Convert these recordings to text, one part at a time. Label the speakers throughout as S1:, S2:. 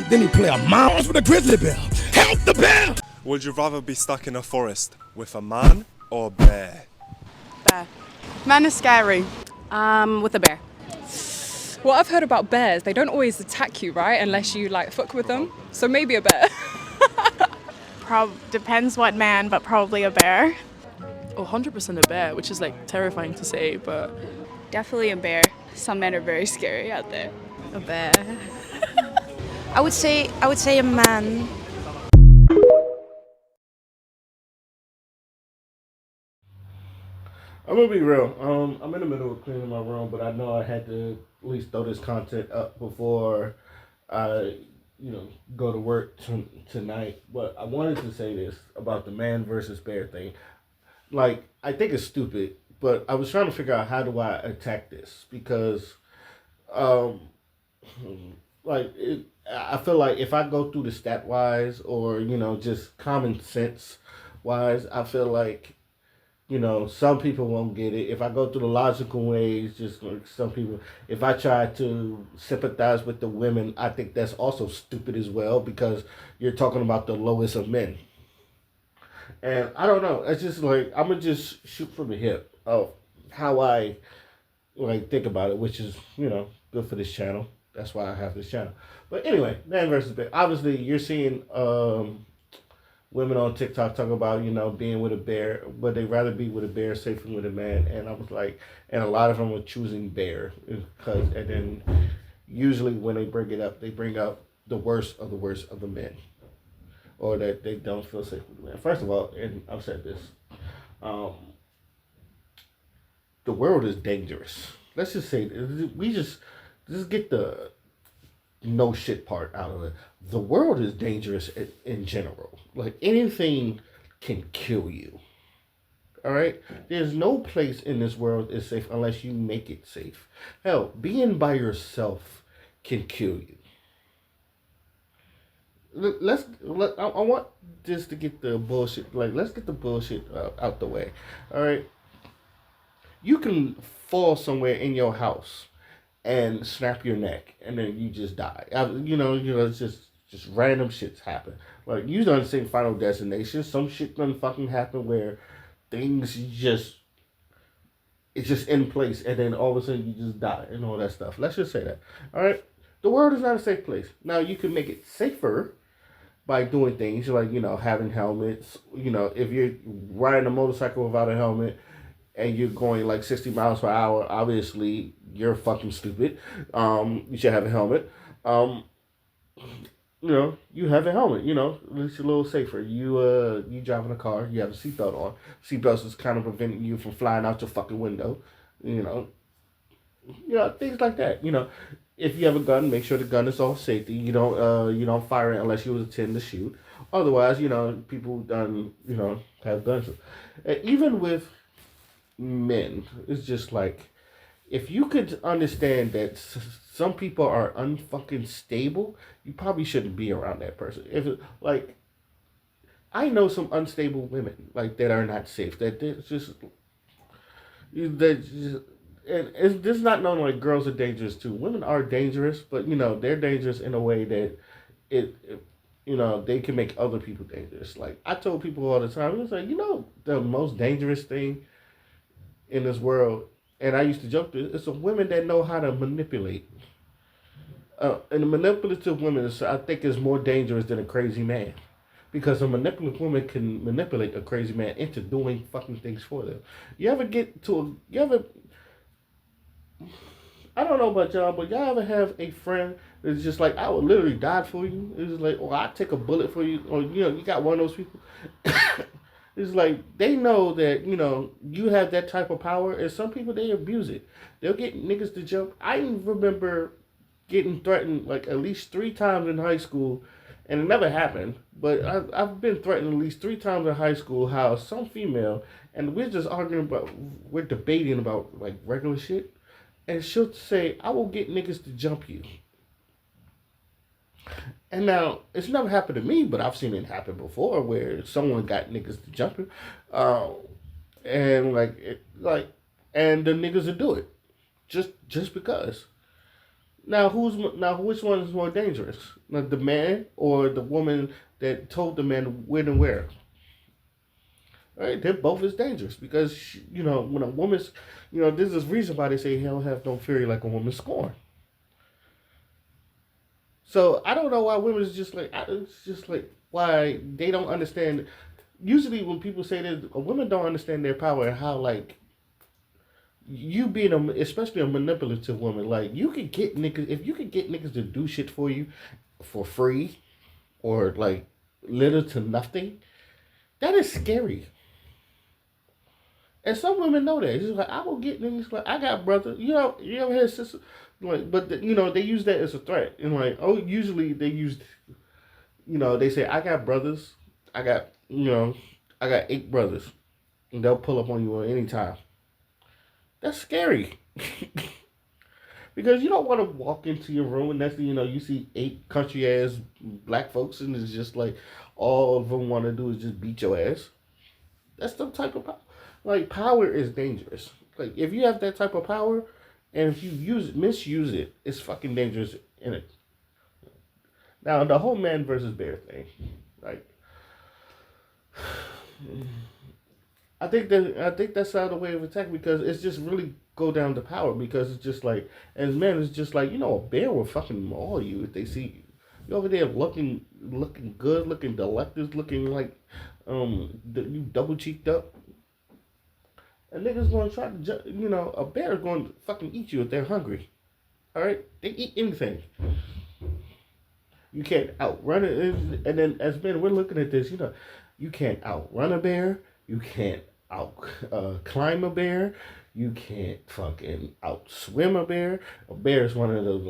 S1: Then he play a mouse with a grizzly bear. Help the bear!
S2: Would you rather be stuck in a forest with a man or a bear?
S3: Bear. Man is scary.
S4: With a bear.
S5: Well, I've heard about bears. They don't always attack you, right? Unless you like fuck with them. So maybe a bear.
S3: Depends what man, but probably a bear.
S6: Oh, 100% a bear, which is like terrifying to say, but
S4: Definitely a bear. Some men are very scary out there.
S5: A bear.
S7: I would say a man.
S8: I'm gonna be real. I'm in the middle of cleaning my room, but I know I had to at least throw this content up before I, go to work tonight. But I wanted to say this about the man versus bear thing. Like, I think it's stupid, but I was trying to figure out how do I attack this because, I feel like if I go through the stat wise or just common sense wise, I feel like some people won't get it. If I go through the logical ways, just like some people, if I try to sympathize with the women, I think that's also stupid as well because you're talking about the lowest of men. And I don't know. It's just like, I'm going to just shoot from the hip of how I think about it, which is, good for this channel. That's why I have this channel. But anyway, man versus bear. Obviously, you're seeing women on TikTok talk about, being with a bear, but they'd rather be with a bear safe than with a man. And I was like, and a lot of them are choosing bear and then usually when they bring it up, they bring up the worst of the men, or that they don't feel safe with the man. First of all, and I've said this, the world is dangerous. Let's just say we just get the no shit part out of it. The world is dangerous in general. Like, anything can kill you. All right? There's no place in this world is safe unless you make it safe. Hell, being by yourself can kill you. I want this to get the bullshit. Like, let's get the bullshit out the way. All right? You can fall somewhere in your house and snap your neck, and then you just die. It's just random shits happen. Like, you done seen Final Destination. Some shit done fucking happen where things it's just in place, and then all of a sudden you just die and all that stuff. Let's just say that. All right? The world is not a safe place. Now, you can make it safer by doing things like, having helmets. If you're riding a motorcycle without a helmet, and you're going like 60 miles per hour, obviously you're fucking stupid. You should have a helmet. You have a helmet, at least a little safer. You driving a car, you have a seatbelt on. Seatbelts is kind of preventing you from flying out your fucking window. Things like that. If you have a gun, make sure the gun is all safety. You don't fire it unless you intend to shoot. Otherwise, people have guns. Even with men, it's just like, if you could understand that some people are unfucking stable, you probably shouldn't be around that person. I know some unstable women that are not safe. And it's just not known like girls are dangerous too. Women are dangerous, but they're dangerous in a way that they can make other people dangerous. Like, I told people all the time, it's like, the most dangerous thing in this world, and I used to joke to it's a women that know how to manipulate. And a manipulative woman I think is more dangerous than a crazy man, because a manipulative woman can manipulate a crazy man into doing fucking things for them. I don't know about y'all, but y'all ever have a friend that's just like, I would literally die for you? It's like, or I'd take a bullet for you, or you got one of those people. It's like, they know that, you have that type of power, and some people, they abuse it. They'll get niggas to jump. I remember getting threatened like at least 3 times in high school, and it never happened, but I've been threatened at least 3 times in high school, how some female, and we're debating about like regular shit, and she'll say, I will get niggas to jump you. And now, it's never happened to me, but I've seen it happen before where someone got niggas to jump him. And and the niggas will do it. Just because. which one is more dangerous? Now, the man or the woman that told the man when and where? Right, they're both as dangerous because when a woman's, this is the reason why they say hell have no fury like a woman scorn. So I don't know why women is just like it's just like why they don't understand. Usually when people say that women don't understand their power and how like you being especially a manipulative woman, like you can get niggas if you can get niggas to do shit for you for free or like little to nothing, that is scary. And some women know that. It's just like I will get niggas like I got brother. You ever had sister like, but they use that as a threat and like usually they use, they say I got brothers. I got 8 brothers, and they'll pull up on you at any time. That's scary. Because you don't want to walk into your room and next thing you see 8 country ass black folks and it's just like all of them want to do is just beat your ass. That's the type of power. Like power is dangerous. Like if you have that type of power and if you misuse it, it's fucking dangerous in it. Now the whole man versus bear thing, like I think that's out of the way of attack because it's just really go down to power because it's just like as men it's just like a bear will fucking maul you if they see you. You over there looking good, looking delectous, looking like you double cheeked up. A nigga's gonna try to a bear is going to fucking eat you if they're hungry. All right, they eat anything. You can't outrun it, and then as men we're looking at this. You can't outrun a bear. You can't climb a bear. You can't fucking outswim a bear. A bear is one of those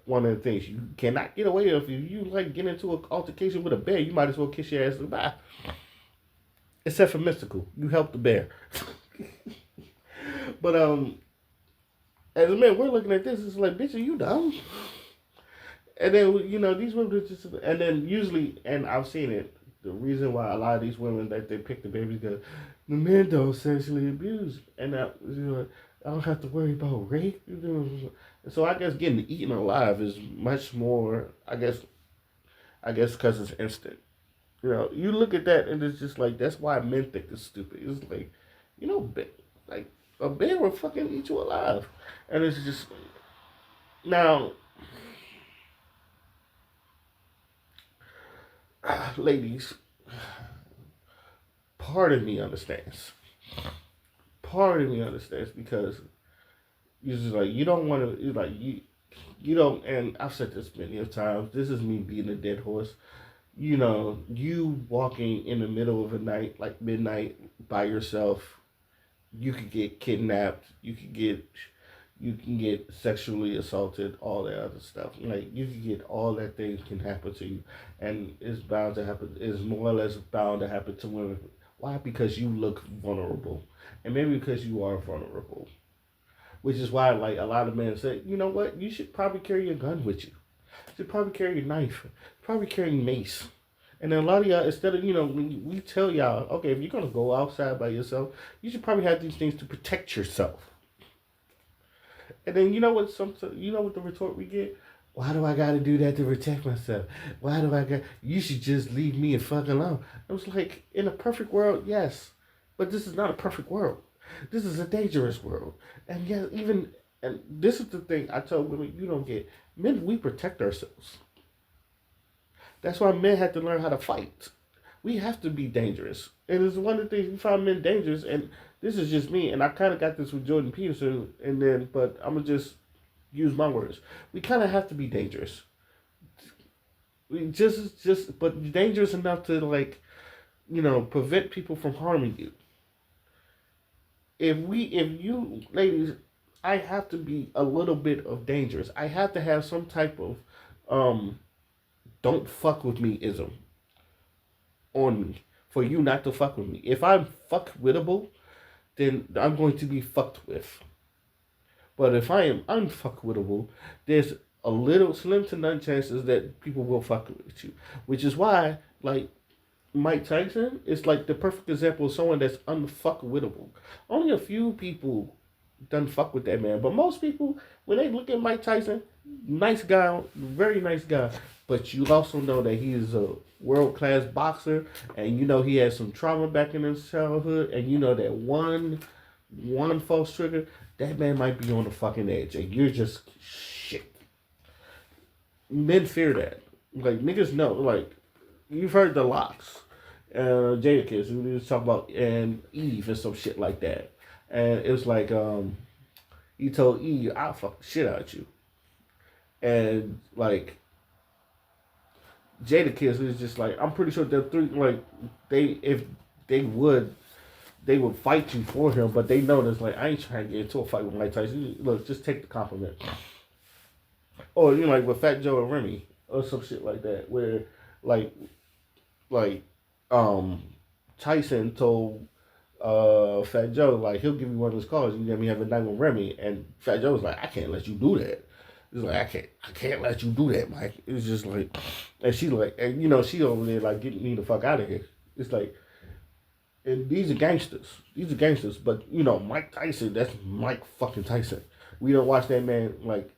S8: one of the things you cannot get away with. If you like get into an altercation with a bear, you might as well kiss your ass goodbye. Except for Mystical, you help the bear. But as a man, we're looking at this. It's like, bitch, are you dumb? And then these women just, and then usually, and I've seen it. The reason why a lot of these women that they pick the babies because the men don't sexually abuse, and I don't have to worry about rape. So I guess getting eaten alive is much more. I guess because it's instant. You look at that and it's just like that's why men think it's stupid. It's like, like a bear will fucking eat you alive, and it's just now. Ladies, part of me understands. Part of me understands because you're just like you don't want to. Like you don't. And I've said this many of times. This is me being a dead horse. You walking in the middle of the night, like midnight, by yourself. You could get kidnapped. You can get sexually assaulted, all that other stuff. Like you can get all that things can happen to you, and it's bound to happen. It's more or less bound to happen to women. Why? Because you look vulnerable, and maybe because you are vulnerable, which is why like a lot of men say, you know what, you should probably carry a gun with you. You should probably carry a knife, probably carry mace. And then a lot of y'all, instead of, when we tell y'all, okay, if you're going to go outside by yourself, you should probably have these things to protect yourself. And then you know what the retort we get? Why do I got to do that to protect myself? Why do I got? You should just leave me and fuck alone. I was like, in a perfect world, yes, but this is not a perfect world. This is a dangerous world. And yeah, and this is the thing I tell women you don't get. Men, we protect ourselves. That's why men have to learn how to fight. We have to be dangerous. And it's one of the things we find men dangerous, and this is just me, and I kind of got this with Jordan Peterson, but I'm going to just use my words. We kind of have to be dangerous. We but dangerous enough to, prevent people from harming you. If you, ladies, I have to be a little bit of dangerous. I have to have some type of, don't fuck with me-ism on me for you not to fuck with me. If I'm fuck-wittable, then I'm going to be fucked with. But if I am unfuck-wittable, there's a little slim to none chances that people will fuck with you. Which is why, like, Mike Tyson is like the perfect example of someone that's unfuck-wittable. Only a few people doesn't fuck with that man. But most people, when they look at Mike Tyson, nice guy, very nice guy. But you also know that he is a world class boxer, and you know he had some trauma back in his childhood, and you know that one false trigger, that man might be on the fucking edge, and you're just shit. Men fear that. Like niggas know. Like you've heard the locks, Jadakiss, we was talking about, and Eve and some shit like that, and it was like he told Eve, "I'll fuck the shit out of you," and like. Jadakiss is just like, I'm pretty sure the three, like, if they would fight you for him, but they know this, like, I ain't trying to get into a fight with Mike Tyson. Look, just take the compliment. Or, you know, like with Fat Joe and Remy, or some shit like that, where, like, Tyson told Fat Joe, like, he'll give you one of his calls, you let me have a night with Remy, and Fat Joe was like, I can't let you do that. It's like, I can't let you do that, Mike. It's just like, and she like, and you know, she over there like, get me the fuck out of here. It's like, and these are gangsters. These are gangsters. But, you know, Mike Tyson, that's Mike fucking Tyson. We don't watch that man, like,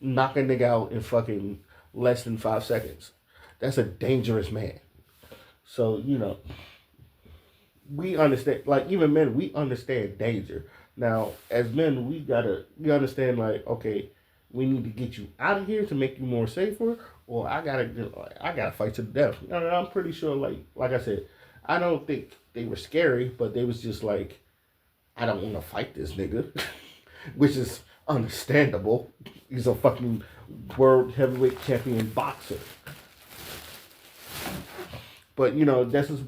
S8: knock a nigga out in fucking less than 5 seconds. That's a dangerous man. So, you know, we understand, like, even men, we understand danger. Now, as men, we understand, like, okay, we need to get you out of here to make you more safer, or I gotta fight to the death. I'm pretty sure, like I said, I don't think they were scary, but they was just like, I don't want to fight this nigga, which is understandable. He's a fucking world heavyweight champion boxer. But, you know, this is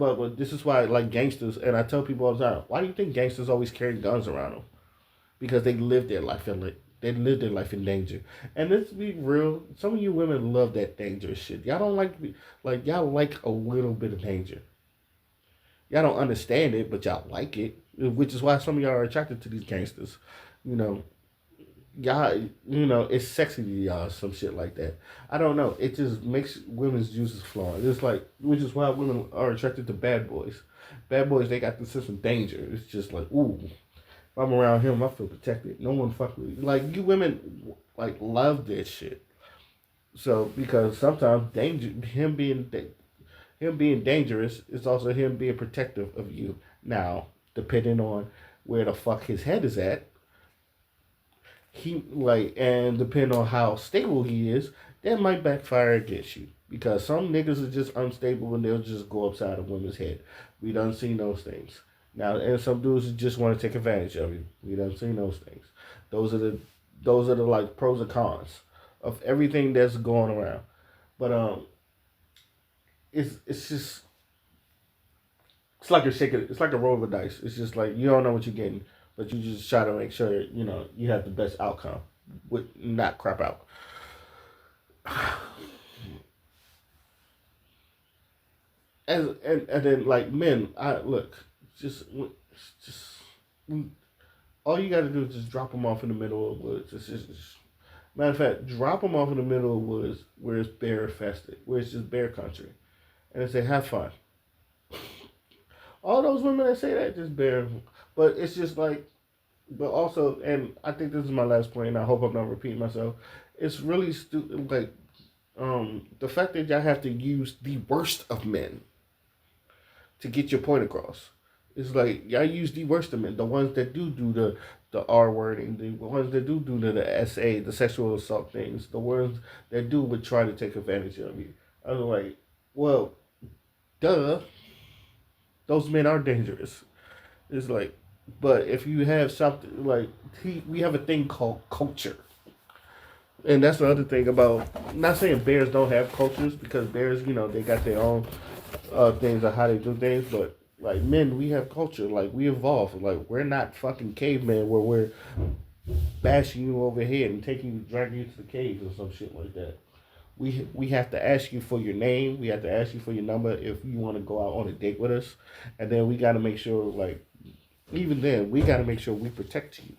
S8: why, like, gangsters, and I tell people all the time, why do you think gangsters always carry guns around them? Because they live their life in danger. And let's be real, some of you women love that dangerous shit. Y'all don't like y'all like a little bit of danger. Y'all don't understand it, but y'all like it, which is why some of y'all are attracted to these gangsters. You know, y'all, you know, it's sexy to y'all, some shit like that. I don't know. It just makes women's juices flowing. It's like, which is why women are attracted to bad boys. Bad boys, they got this sense of danger. It's just like, ooh, if I'm around him, I feel protected. No one fuck with me. Like, you women, like, love this shit. So, because sometimes him being dangerous is also him being protective of you. Now, depending on where the fuck his head is at, and depending on how stable he is, that might backfire against you. Because some niggas are just unstable and they'll just go upside a woman's head. We done seen those things. Now, and some dudes just want to take advantage of you. We done seen those things. Those are the like pros and cons of everything that's going around. But it's just, it's like a roll of the dice. It's just like you don't know what you're getting, but you just try to make sure, you know, you have the best outcome with not crap out. And then, like, men, just all you got to do is just drop them off in the middle of the woods. It's just matter of fact, drop them off in the middle of the woods where it's bear infested, where it's just bear country, and they say, have fun. All those women that say that, just bear. But it's just like, but also, and I think this is my last point, and I hope I'm not repeating myself. It's really stupid, like, the fact that y'all have to use the worst of men to get your point across. It's like, y'all use the worst of men, the ones that do the R wording, the ones that do the SA, the sexual assault things, the ones that would try to take advantage of you. I was like, well, duh, those men are dangerous. It's like, but if you have something like, we have a thing called culture. And that's the other thing about, I'm not saying bears don't have cultures, because bears, you know, they got their own things of how they do things, but like men, we have culture. Like, we evolve. Like, we're not fucking cavemen where we're bashing you over here and dragging you to the caves or some shit like that. We have to ask you for your name. We have to ask you for your number if you want to go out on a date with us. And then we got to make sure, like, even then, we got to make sure we protect you.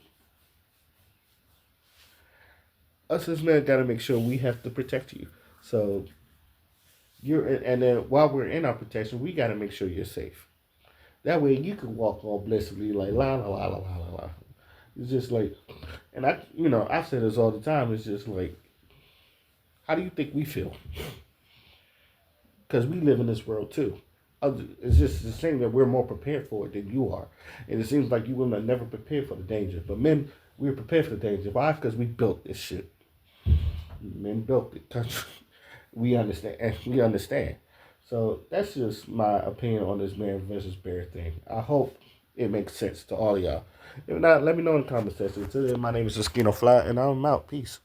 S8: Us as men got to make sure we have to protect you. So, and then while we're in our protection, we got to make sure you're safe. That way you can walk all blissfully like la la la la la la la. It's just like, and I say this all the time. It's just like, how do you think we feel? Because we live in this world too. It's just the same that we're more prepared for it than you are. And it seems like you women are never prepared for the danger. But men, we're prepared for the danger. Why? Because we built this shit. Men built the country. We understand. And we understand. So that's just my opinion on this man versus bear thing. I hope it makes sense to all of y'all. If not, let me know in the comment section. Until then, my name is Eskino Fly, and I'm out. Peace.